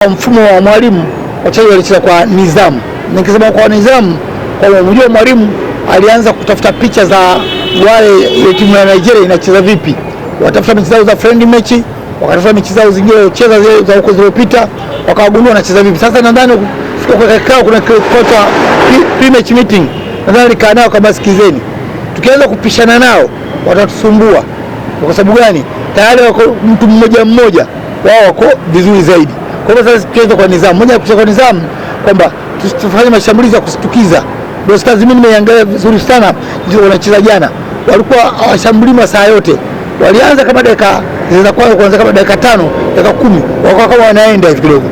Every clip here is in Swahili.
Mfumo wa mwalimu wachezaji walicheza kwa nidhamu. Nikisema kwa nidhamu, kwa unajua mwalimu alianza kutafuta picha za wale timu ya Nigeria inacheza vipi. Watafuta mechi zao za friendly match, wakatafuta mechi zao zingine cheza za huko zilizopita, wakagundua wanacheza vipi. Sasa nadhani kwa kikao kuna kocha pre-match meeting. Nadhani kaa nao kama sikizeni. Tukianza kupishana nao watatusumbua. Kwa sababu gani? Tayari wako mtu mmoja mmoja, wao wako vizuri zaidi. Kwa hivyo sasa tuanze kwa nidhamu. Moja kwa nidhamu kwamba tufanye mashambulizi ya kushtukiza. Ndio Stars mimi nimeangalia vizuri sana ndio wanacheza jana. Walikuwa hawashambulii masaa yote. Walianza kama dakika za kwanza kuanza kama dakika 5, dakika 10. Wakawa kama wanaenda hivi kidogo.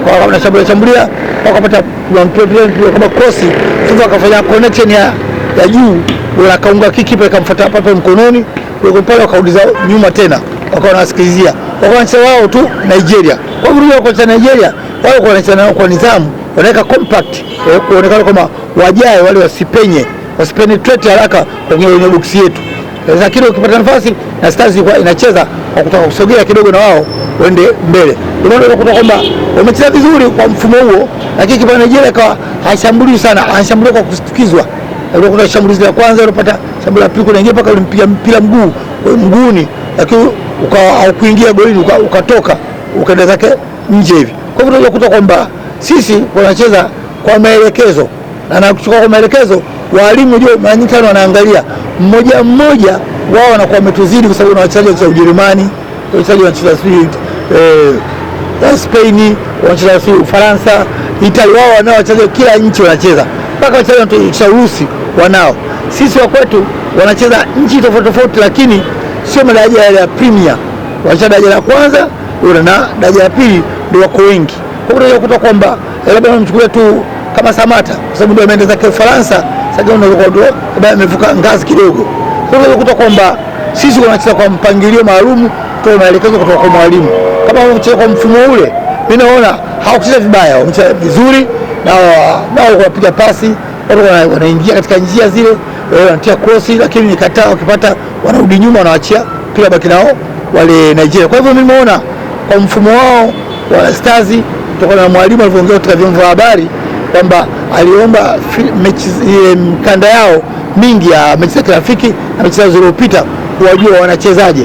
Kwa wanashambulia wakapata kama cross, sasa wakafanya connection ya juu, wakaunga kiki pale kamfuata hapa mkononi, wao pale wakauliza nyuma tena. Wakawa wanasikilizia. Wakaanza wao tu Nigeria. Kwa hivyo kwa Nigeria wao wanacheza nao kwa nidhamu, wanaweka compact kuonekana kama wajae wale wasipenetrate haraka kwenye box yetu. Lakini ukipata nafasi na Stars inacheza kwa kutaka kusogea kidogo na wao waende mbele. Unaona kwamba wamecheza vizuri kwa mfumo huo, lakini kwa Nigeria kwa haishambulii sana, anashambulia kwa kustukizwa. Ndio kuna shambulizi la kwanza unapata shambulizi la pili kunaingia mpaka ulimpiga mpira mguuni, lakini haukuingia golini, ukatoka ukaenda zake nje hivi. Kwa hivyo tunakuta kwamba sisi wanacheza kwa maelekezo, na kuchukua kwa maelekezo walimu ndio mara nyingi sana wanaangalia mmoja mmoja, wao wanakuwa wametuzidi kwa sababu na wachezaji wa Ujerumani, wachezaji wanacheza Spain, wanacheza Ufaransa, Italia, wao wanao wachezaji kila nchi wanacheza. Mpaka wachezaji wa Urusi wanao. Sisi wa kwetu wanacheza nchi tofauti tofauti, lakini sio madaraja ya Premier. Wanacheza daraja la kwanza na daraja la pili ndio wako wengi. Kwa hiyo unakuta kwamba labda unamchukulia tu kama Samata kwa sababu ndio ameenda zake Ufaransa, sasa ndio labda amevuka ngazi kidogo. Kwa hiyo unakuta kwamba sisi tunacheza kwa mpangilio maalum, kwa maelekezo kutoka kwa mwalimu. Kama wanacheza kwa mfumo ule, mimi naona hawakucheza vibaya, wamecheza vizuri na wao wanapiga pasi, wao wanaingia katika njia zile, wanatia cross, lakini nikataa, wakipata wanarudi nyuma, wanaachia pia baki nao wale Nigeria. Kwa hivyo mimi naona kwa mfumo wao wa Stars kutokana na mwalimu alivyoongea katika vyombo vya habari kwamba aliomba mechi mkanda yao mingi ya mechi za kirafiki na mechi zilizopita kuwajua wanachezaje.